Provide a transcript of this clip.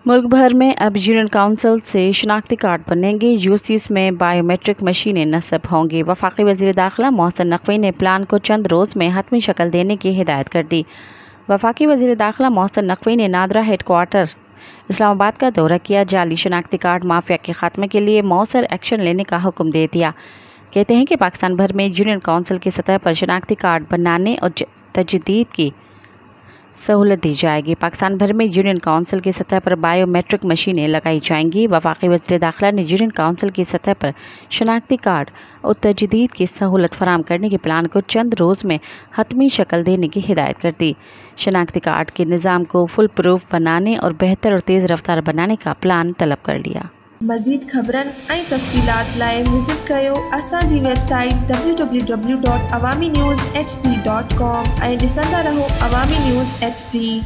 मुल्क भर में अब यूनियन काउंसिल से शनाख्ती कार्ड बनेंगे। यूसीस में बायोमेट्रिक मशीनें नस्ब होंगी। वफाकी वज़ीर दाखिला मोहसिन नकवी ने प्लान को चंद रोज़ में हतमी शक्ल देने की हिदायत कर दी। वफाकी वज़ीर दाखिला मोहसिन नकवी ने नादरा हेडक्वार्टर इस्लामाबाद का दौरा किया। जाली शनाख्ती कार्ड माफिया के खात्मे के लिए मौसर एक्शन लेने का हुक्म दे दिया। कहते हैं कि पाकिस्तान भर में यूनियन काउंसिल की सतह पर शनाख्ती कार्ड बनाने और तजदीद की सहूलत दी जाएगी। पाकिस्तान भर में यूनियन काउंसिल की सतह पर बायोमेट्रिक मशीनें लगाई जाएंगी। वफाकी वज़ीर दाखिला ने यूनियन काउंसिल की सतह पर शनाख्ती कार्ड और तजदीद की सहूलत फराम करने के प्लान को चंद रोज़ में हतमी शक्ल देने की हिदायत कर दी। शनाख्ती कार्ड के निज़ाम को फुल प्रूफ बनाने और बेहतर और तेज़ रफ्तार बनाने का प्लान तलब कर लिया। मज़ीद ख़बरन ऐं तफ़सीलात लाइ विज़िट कयो असांजी वेबसाइट www.awamiNewsHD.com ऐं ॾिसंदा रहो अवामी न्यूज़ HD।